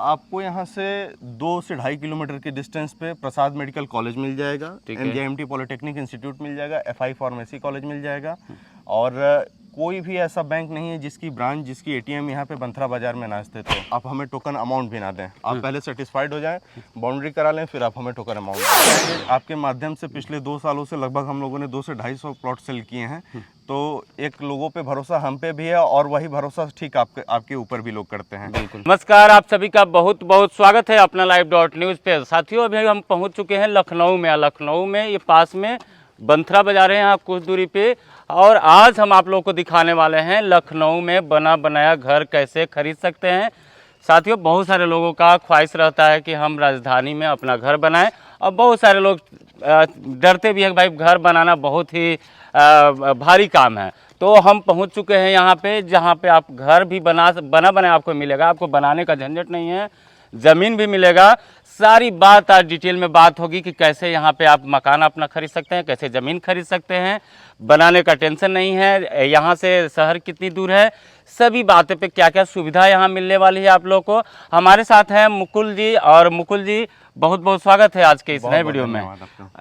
आपको यहाँ से 2 से 2.5 किलोमीटर के डिस्टेंस पे प्रसाद मेडिकल कॉलेज मिल जाएगा, MJMT पॉलिटेक्निक इंस्टीट्यूट मिल जाएगा, FI फार्मेसी कॉलेज मिल जाएगा। और कोई भी ऐसा बैंक नहीं है जिसकी ब्रांच, जिसकी ATM यहाँ पे बंथरा बाजार में ना स्थित हो। आप हमें टोकन अमाउंट भी ना दें, आप पहले सेटिस्फाइड हो जाएं, बाउंड्री करा लें, फिर आप हमें टोकन अमाउंट दें। आपके माध्यम से पिछले 2 सालों से लगभग हम लोगों ने 200 से 250 प्लॉट सेल किए हैं। तो एक लोगों पे भरोसा हम पे भी है और वही भरोसा ठीक आपके ऊपर भी लोग करते हैं। बिल्कुल। नमस्कार, आप सभी का बहुत बहुत स्वागत है अपना live.news पे। साथियों, अभी हम पहुंच चुके हैं लखनऊ में। लखनऊ में ये पास में बंथरा बाजार है, यहाँ कुछ दूरी पे। और आज हम आप लोगों को दिखाने वाले हैं लखनऊ में बना बनाया घर कैसे खरीद सकते हैं। साथियों, बहुत सारे लोगों का ख्वाहिश रहता है कि हम राजधानी में अपना घर बनाएं, और बहुत सारे लोग डरते भी हैं कि भाई घर बनाना बहुत ही भारी काम है। तो हम पहुंच चुके हैं यहाँ पे, जहाँ पे आप घर भी बना बनाया आपको मिलेगा। आपको बनाने का झंझट नहीं है, ज़मीन भी मिलेगा। सारी बात आज डिटेल में बात होगी कि कैसे यहाँ पे आप मकान अपना खरीद सकते हैं, कैसे ज़मीन खरीद सकते हैं, बनाने का टेंशन नहीं है, यहाँ से शहर कितनी दूर है, सभी बातें पे क्या क्या सुविधा यहाँ मिलने वाली है आप लोग को। हमारे साथ हैं मुकुल जी। और मुकुल जी, बहुत बहुत स्वागत है आज के इस नए वीडियो में।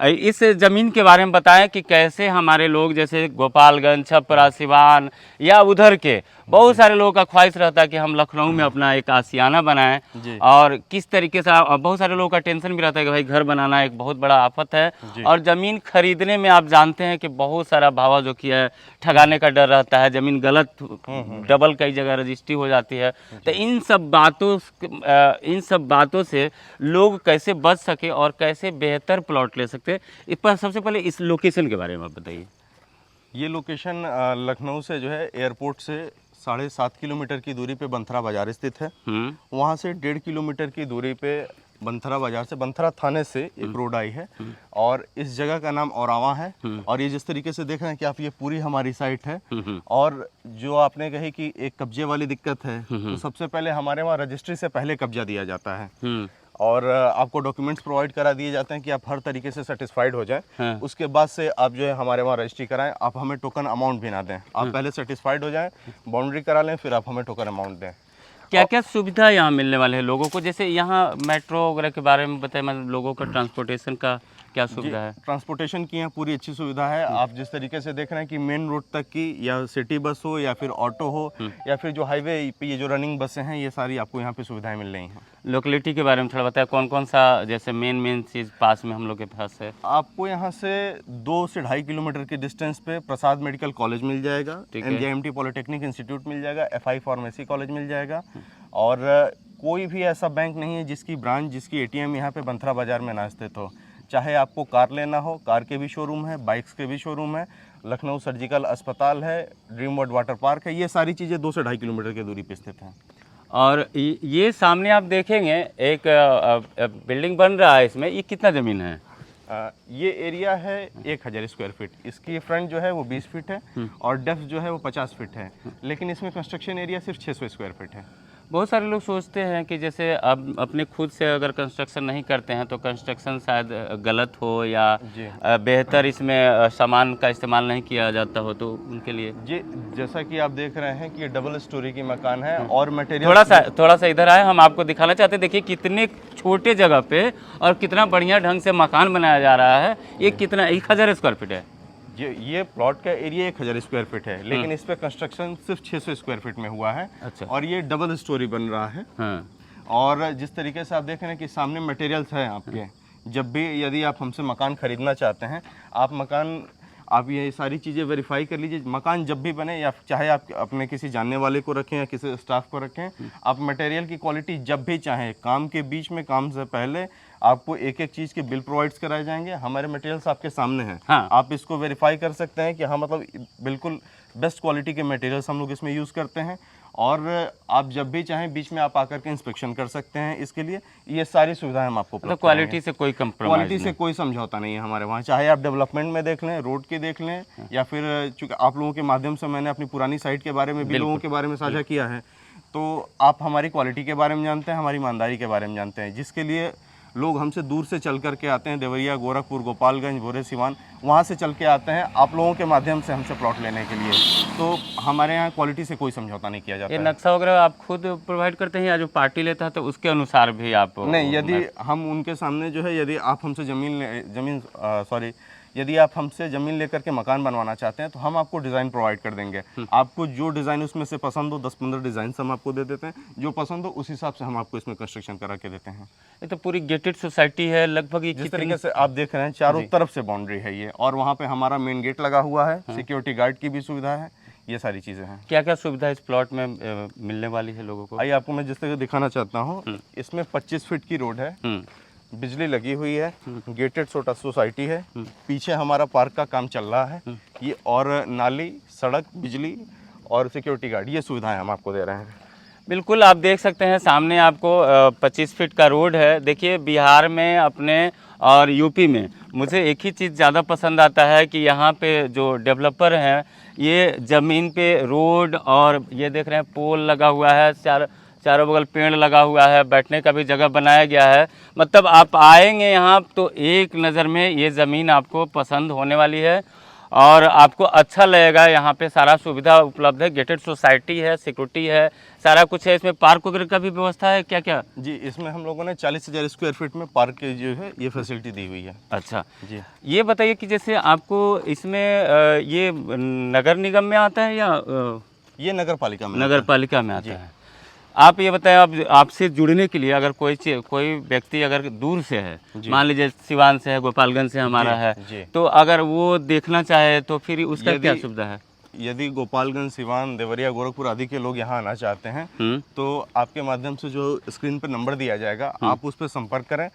इस ज़मीन के बारे में बताएं कि कैसे हमारे लोग जैसे गोपालगंज, छपरा, सिवान या उधर के बहुत सारे लोगों का ख्वाहिश रहता है कि हम लखनऊ में अपना एक आशियाना बनाएं, और किस तरीके से बहुत सारे लोगों का टेंशन भी रहता है कि भाई घर बनाना एक बहुत बड़ा आफत है, और ज़मीन खरीदने में आप जानते हैं कि बहुत सारा भावा जो कि है, ठगाने का डर रहता है, ज़मीन गलत डबल कई जगह रजिस्ट्री हो जाती है। तो इन सब बातों से लोग कैसे बच सके और कैसे बेहतर प्लॉट ले सकते हैं, इस पर सबसे पहले इस लोकेशन के बारे में आप बताइए। ये लोकेशन लखनऊ से जो है एयरपोर्ट से 7.5 किलोमीटर की दूरी पे बंथरा बाजार स्थित है। वहाँ से 1.5 किलोमीटर की दूरी पे बंथरा बाजार से बंथरा थाने से एक रोड आई है, और इस जगह का नाम औरावा है। और ये जिस तरीके से देख रहे हैं कि आप, ये पूरी हमारी साइट है। और जो आपने कही कि एक कब्जे वाली दिक्कत है, तो सबसे पहले हमारे वहाँ रजिस्ट्री से पहले कब्जा दिया जाता है, और आपको डॉक्यूमेंट्स प्रोवाइड करा दिए जाते हैं कि आप हर तरीके से सेटिस्फाइड हो जाएं। उसके बाद से आप जो है हमारे वहाँ रजिस्ट्री कराएं, आप हमें टोकन अमाउंट भी ना दें, आप पहले सेटिस्फाइड हो जाएं, बाउंड्री करा लें, फिर आप हमें टोकन अमाउंट दें। क्या क्या सुविधा यहाँ मिलने वाले हैं लोगों को, जैसे यहाँ मेट्रो वगैरह के बारे में बताएं, मतलब लोगों का ट्रांसपोर्टेशन का क्या सुविधा है? ट्रांसपोर्टेशन की यहाँ पूरी अच्छी सुविधा है। आप जिस तरीके से देख रहे हैं कि मेन रोड तक की, या सिटी बस हो या फिर ऑटो हो, या फिर जो हाईवे पे ये जो रनिंग बसें हैं, ये सारी आपको यहाँ पे सुविधाएं मिल रही हैं। लोकेलिटी के बारे में थोड़ा बताया, कौन कौन सा जैसे मेन चीज़ पास में हम लोग के पास है? आपको यहाँ से 2 से 2.5 किलोमीटर के डिस्टेंस पे प्रसाद मेडिकल कॉलेज मिल जाएगा, MJMT पॉलिटेक्निक इंस्टीट्यूट मिल जाएगा, FI फार्मेसी कॉलेज मिल जाएगा। और कोई भी ऐसा बैंक नहीं है जिसकी ब्रांच, जिसकी ATM यहाँ पे बंथरा बाजार में ना स्थित हो। चाहे आपको कार लेना हो, कार के भी शोरूम है, बाइक्स के भी शोरूम है, लखनऊ सर्जिकल अस्पताल है, ड्रीम वर्ल्ड वाटर पार्क है, ये सारी चीज़ें 2 से 2.5 किलोमीटर की दूरी पे स्थित हैं। और ये सामने आप देखेंगे एक बिल्डिंग बन रहा है, इसमें ये कितना ज़मीन है? ये एरिया है 1000 स्क्वायर फीट। इसकी फ्रंट जो है वो 20 फीट है, और डेप्थ जो है वो 50 फीट है, लेकिन इसमें कंस्ट्रक्शन एरिया सिर्फ 600 स्क्वायर फीट है। बहुत सारे लोग सोचते हैं कि जैसे अब अपने खुद से अगर कंस्ट्रक्शन नहीं करते हैं तो कंस्ट्रक्शन शायद गलत हो, या बेहतर इसमें सामान का इस्तेमाल नहीं किया जाता हो, तो उनके लिए जी, जैसा कि आप देख रहे हैं कि ये डबल स्टोरी की मकान है, और मटेरियल थोड़ा सा इधर आए, हम आपको दिखाना चाहते हैं। देखिए कितने छोटे जगह पे और कितना बढ़िया ढंग से मकान बनाया जा रहा है। ये कितना 1000 स्क्वायर फीट है? ये प्लॉट का एरिया 1000 स्क्वायर फीट है, लेकिन इस पे कंस्ट्रक्शन सिर्फ 600 स्क्वायर फीट में हुआ है। अच्छा। और ये डबल स्टोरी बन रहा है। और जिस तरीके से आप देख रहे हैं कि सामने मटेरियल्स हैं आपके, जब भी यदि आप हमसे मकान खरीदना चाहते हैं, आप ये सारी चीज़ें वेरीफाई कर लीजिए। मकान जब भी बने, या चाहे आप अपने किसी जानने वाले को रखें या किसी स्टाफ को रखें, आप मटेरियल की क्वालिटी जब भी चाहें, काम के बीच में, काम से पहले आपको एक एक चीज़ के बिल प्रोवाइड्स कराए जाएंगे। हमारे मटेरियल्स आपके सामने हैं। आप इसको वेरीफाई कर सकते हैं कि हाँ, मतलब बिल्कुल बेस्ट क्वालिटी के मटेरियल्स हम लोग इसमें यूज़ करते हैं। और आप जब भी चाहें बीच में आप आकर के इंस्पेक्शन कर सकते हैं। इसके लिए ये सारी सुविधाएं हम आपको तो क्वालिटी से कोई कंप्रोमाइज, क्वालिटी से कोई समझौता नहीं है हमारे वहाँ। चाहे आप डेवलपमेंट में देख लें, रोड के देख लें, या फिर चूँकि आप लोगों के माध्यम से मैंने अपनी पुरानी साइट के बारे में भी लोगों के बारे में साझा किया है, तो आप हमारी क्वालिटी के बारे में जानते हैं, हमारी ईमानदारी के बारे में जानते हैं, जिसके लिए लोग हमसे दूर से चल कर के आते हैं। देवरिया, गोरखपुर, गोपालगंज, भोरे, सिवान, वहाँ से चल के आते हैं आप लोगों के माध्यम से हमसे प्लॉट लेने के लिए। तो हमारे यहाँ क्वालिटी से कोई समझौता नहीं किया जाता ये है। नक्शा वगैरह आप खुद प्रोवाइड करते हैं या जो पार्टी लेता है तो उसके अनुसार भी आप? नहीं, यदि हम उनके सामने जो है, यदि आप हमसे यदि आप हमसे ज़मीन लेकर के मकान बनवाना चाहते हैं तो हम आपको डिज़ाइन प्रोवाइड कर देंगे। आपको जो डिज़ाइन उसमें से पसंद हो, 10-15 डिज़ाइन हम आपको दे देते हैं। जो पसंद हो उस हिसाब से हम आपको इसमें कंस्ट्रक्शन करा के देते हैं। ये तो पूरी गेटेड सोसाइटी है लगभग। ये जिस तरीके से आप देख रहे हैं चारों तरफ से बाउंड्री है ये, और वहाँ पे हमारा मेन गेट लगा हुआ है, सिक्योरिटी गार्ड की भी सुविधा है, ये सारी चीज़ें हैं। क्या क्या सुविधा इस प्लॉट में मिलने वाली है लोगों को? आइए आपको मैं जिस तरह दिखाना चाहता हूँ। इसमें 25 फीट की रोड है, बिजली लगी हुई है, गेटेड सोसाइटी है, पीछे हमारा पार्क का काम चल रहा है ये, और नाली, सड़क, बिजली और सिक्योरिटी गार्ड, ये सुविधाएं हम आपको दे रहे हैं। बिल्कुल, आप देख सकते हैं सामने आपको 25 फीट का रोड है। देखिए बिहार में अपने और यूपी में मुझे एक ही चीज़ ज़्यादा पसंद आता है कि यहाँ पे जो डेवलपर हैं ये ज़मीन पे रोड, और ये देख रहे हैं पोल लगा हुआ है, चारों बगल पेड़ लगा हुआ है, बैठने का भी जगह बनाया गया है। मतलब आप आएंगे यहाँ तो एक नज़र में ये ज़मीन आपको पसंद होने वाली है और आपको अच्छा लगेगा। यहाँ पे सारा सुविधा उपलब्ध है, गेटेड सोसाइटी है, सिक्योरिटी है, सारा कुछ है। इसमें पार्क वगैरह का भी व्यवस्था है क्या क्या? जी, इसमें हम लोगों ने 40,000 स्क्वायर फीट में पार्क की जो है ये फैसिलिटी दी हुई है। अच्छा जी, ये बताइए कि जैसे आपको इसमें ये नगर निगम में आता है या ये नगर पालिका में नगर पालिका में आता है? आप ये बताएं, आप आपसे जुड़ने के लिए अगर कोई व्यक्ति अगर दूर से है, मान लीजिए सिवान से है, गोपालगंज से हमारा है, तो अगर वो देखना चाहे तो फिर उसका क्या सुविधा है? यदि गोपालगंज, सिवान, देवरिया, गोरखपुर आदि के लोग यहाँ आना चाहते हैं तो आपके माध्यम से जो स्क्रीन पर नंबर दिया जाएगा आप उस पर संपर्क करें।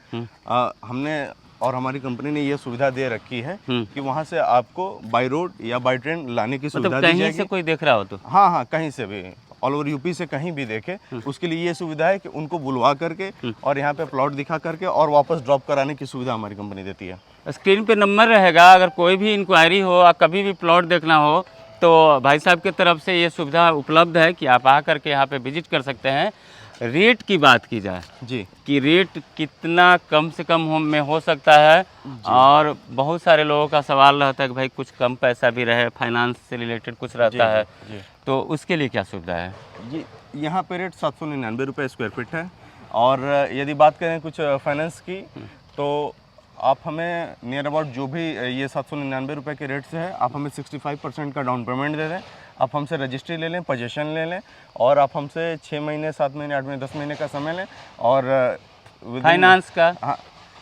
हमने और हमारी कंपनी ने ये सुविधा दे रखी है कि वहाँ से आपको बाई रोड या बाई ट्रेन लाने की सुविधा दी जाएगी। कहीं से कोई देख रहा हो तो? हाँ, कहीं से भी, ऑल ओवर यूपी से कहीं भी देखे, उसके लिए ये सुविधा है कि उनको बुलवा करके और यहाँ पे प्लॉट दिखा करके और वापस ड्रॉप कराने की सुविधा हमारी कंपनी देती है। स्क्रीन पे नंबर रहेगा, अगर कोई भी इंक्वायरी हो और कभी भी प्लॉट देखना हो तो भाई साहब की तरफ से ये सुविधा उपलब्ध है कि आप आ करके यहाँ पे विजिट कर सकते हैं। रेट की बात की जाए जी कि रेट कितना कम से कम में हो सकता है, और बहुत सारे लोगों का सवाल रहता है कि भाई कुछ कम पैसा भी रहे, फाइनेंस से रिलेटेड कुछ रहता है, तो उसके लिए क्या सुविधा है? जी, यहाँ पे रेट 799 रुपये स्क्वायर फीट है, और यदि बात करें कुछ फाइनेंस की तो आप हमें नियर अबाउट जो भी ये 799 रुपये के रेट से है, आप हमें 65% का डाउन पेमेंट दे दें, आप हमसे रजिस्ट्री ले लें, पोजीशन ले लें, और आप हमसे 6 महीने, 7 महीने, 8 महीने, 10 महीने का समय लें, और फाइनेंस का? हाँ,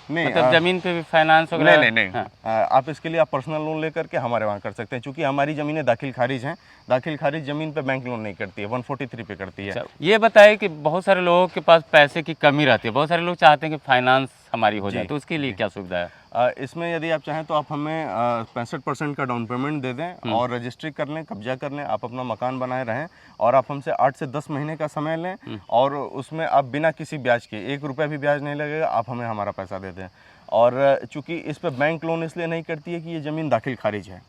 नहीं, मतलब जमीन पे भी फाइनेंस वगैरह? नहीं। हाँ। आप इसके लिए आप पर्सनल लोन लेकर के हमारे वहाँ कर सकते हैं, क्योंकि हमारी ज़मीनें दाखिल खारिज हैं। दाखिल खारिज ज़मीन पे बैंक लोन नहीं करती है, 143 पे करती है। ये बताइए कि बहुत सारे लोगों के पास पैसे की कमी रहती है, बहुत सारे लोग चाहते हैं कि फाइनेंस हमारी हो जाए, तो उसके लिए क्या सुविधा है? इसमें यदि आप चाहें तो आप हमें 65% का डाउन पेमेंट दे दें और रजिस्ट्री कर लें, कब्जा कर लें, आप अपना मकान बनाए रहें, और आप हमसे 8 से 10 महीने का समय लें, और उसमें आप बिना किसी ब्याज के, 1 रुपया भी ब्याज नहीं लगेगा, आप हमें हमारा पैसा दे दें। और चूंकि इस पर बैंक लोन इसलिए नहीं करती है कि ये ज़मीन दाखिल खारिज है,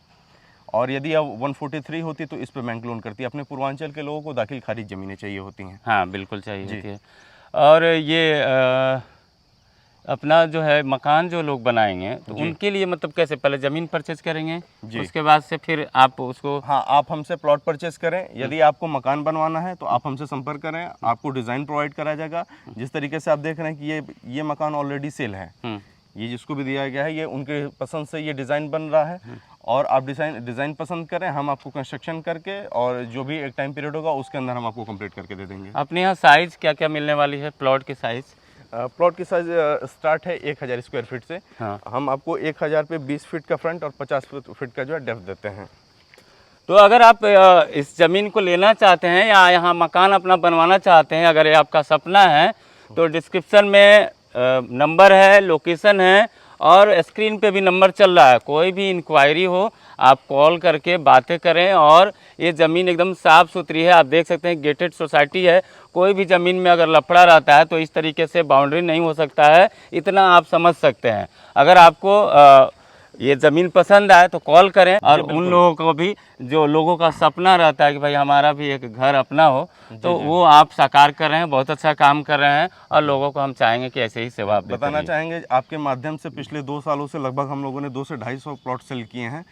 और यदि अब 143 होती तो इस पर बैंक लोन करती है। अपने पूर्वांचल के लोगों को दाखिल खारिज ज़मीनें चाहिए होती हैं। हाँ बिल्कुल चाहिए होती है। और ये अपना जो है मकान जो लोग बनाएंगे तो उनके लिए मतलब कैसे, पहले ज़मीन परचेज करेंगे, उसके बाद से फिर आप उसको? हाँ, आप हमसे प्लॉट परचेज करें। यदि आपको मकान बनवाना है तो आप हमसे संपर्क करें, आपको डिज़ाइन प्रोवाइड कराया जाएगा। जिस तरीके से आप देख रहे हैं कि ये मकान ऑलरेडी सेल है, ये जिसको भी दिया गया है, ये उनके पसंद से ये डिज़ाइन बन रहा है, और आप डिज़ाइन पसंद करें, हम आपको कंस्ट्रक्शन करके और जो भी एक टाइम पीरियड होगा उसके अंदर हम आपको कंप्लीट करके दे देंगे। अपने यहाँ साइज़ क्या क्या मिलने वाली है प्लॉट की साइज़? प्लॉट की साइज स्टार्ट है 1000 स्क्वायर फीट से। हाँ। हम आपको 1000 पे 20 फीट का फ्रंट और 50 फीट का जो है डेप्थ देते हैं। तो अगर आप इस ज़मीन को लेना चाहते हैं या यहाँ मकान अपना बनवाना चाहते हैं, अगर ये आपका सपना है, तो डिस्क्रिप्शन में नंबर है, लोकेशन है, और स्क्रीन पे भी नंबर चल रहा है। कोई भी इंक्वायरी हो आप कॉल करके बातें करें, और ये ज़मीन एकदम साफ़ सुथरी है। आप देख सकते हैं गेटेड सोसाइटी है, कोई भी ज़मीन में अगर लफड़ा रहता है तो इस तरीके से बाउंड्री नहीं हो सकता है, इतना आप समझ सकते हैं। अगर आपको ये ज़मीन पसंद आए तो कॉल करें, और उन लोगों को भी जो लोगों का सपना रहता है कि भाई हमारा भी एक घर अपना हो, तो वो आप साकार कर रहे हैं, बहुत अच्छा काम कर रहे हैं, और लोगों को हम चाहेंगे कि ऐसे ही सेवा आप बताना चाहेंगे। आपके माध्यम से पिछले 2 सालों से लगभग हम लोगों ने 200 से 250 प्लॉट सेल किए हैं,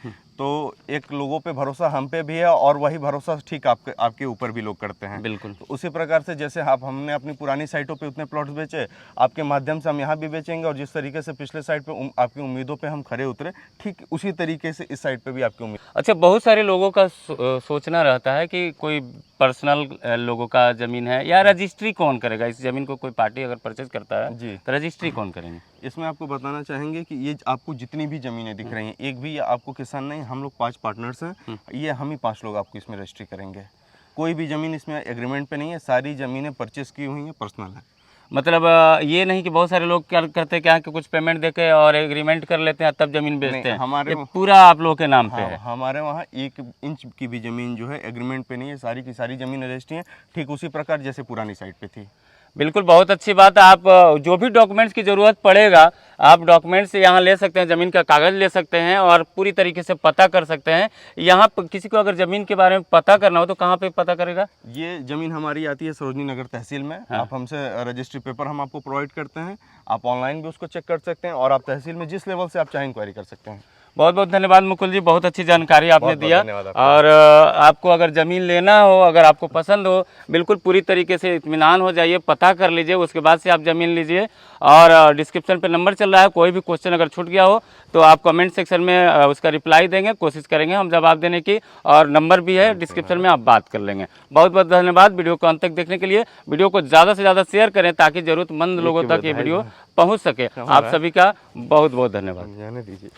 तो एक लोगों पे भरोसा हम पे भी है और वही भरोसा ठीक आपके ऊपर भी लोग करते हैं। बिल्कुल। तो उसी प्रकार से जैसे हमने अपनी पुरानी साइटों पे उतने प्लॉट्स बेचे, आपके माध्यम से हम यहाँ भी बेचेंगे, और जिस तरीके से पिछले साइट पे आपकी उम्मीदों पे हम खरे उतरे, ठीक उसी तरीके से इस साइट पे भी आपकी उम्मीद। अच्छा, बहुत सारे लोगों का सोचना रहता है कि कोई पर्सनल लोगों का ज़मीन है, या रजिस्ट्री कौन करेगा इस ज़मीन को? कोई पार्टी अगर परचेज करता है जी, तो रजिस्ट्री कौन करेंगे? इसमें आपको बताना चाहेंगे कि ये आपको जितनी भी ज़मीनें दिख रही हैं, एक भी आपको किसान नहीं, हम लोग 5 पार्टनर्स हैं, ये हम ही 5 लोग आपको इसमें रजिस्ट्री करेंगे। कोई भी ज़मीन इसमें एग्रीमेंट पे नहीं है, सारी ज़मीनें परचेस की हुई हैं, पर्सनल है। मतलब ये नहीं कि बहुत सारे लोग क्या करते हैं, क्या कि कुछ पेमेंट देके और एग्रीमेंट कर लेते हैं तब ज़मीन बेचते हैं। हमारे ये पूरा आप लोगों के नाम पे है। हमारे वहाँ 1 इंच की भी ज़मीन जो है एग्रीमेंट पे नहीं है, सारी की सारी ज़मीन रजिस्ट्री है, ठीक उसी प्रकार जैसे पुरानी साइट पे थी। बिल्कुल, बहुत अच्छी बात है। आप जो भी डॉक्यूमेंट्स की ज़रूरत पड़ेगा, आप डॉक्यूमेंट्स यहाँ ले सकते हैं, ज़मीन का कागज़ ले सकते हैं और पूरी तरीके से पता कर सकते हैं। यहाँ किसी को अगर ज़मीन के बारे में पता करना हो तो कहाँ पे पता करेगा? ये ज़मीन हमारी आती है सरोजनी नगर तहसील में। हाँ। आप हमसे रजिस्ट्री पेपर हम आपको प्रोवाइड करते हैं, आप ऑनलाइन भी उसको चेक कर सकते हैं, और आप तहसील में जिस लेवल से आप चाहें इंक्वायरी कर सकते हैं। बहुत बहुत धन्यवाद मुकुल जी, बहुत अच्छी जानकारी आपने बहुत-बहुत दिया। धन्यवाद आपका। और आपको अगर ज़मीन लेना हो, अगर आपको पसंद हो, बिल्कुल पूरी तरीके से इत्मीनान हो जाइए, पता कर लीजिए, उसके बाद से आप ज़मीन लीजिए। और डिस्क्रिप्शन पे नंबर चल रहा है, कोई भी क्वेश्चन अगर छूट गया हो तो आप कमेंट सेक्शन में उसका रिप्लाई देंगे, कोशिश करेंगे हम जवाब देने की, और नंबर भी है डिस्क्रिप्शन में, आप बात कर लेंगे। बहुत बहुत धन्यवाद वीडियो को अंत तक देखने के लिए। वीडियो को ज़्यादा से ज़्यादा शेयर करें ताकि ज़रूरतमंद लोगों तक ये वीडियो पहुँच सके। आप सभी का बहुत बहुत धन्यवाद। जाने दीजिए।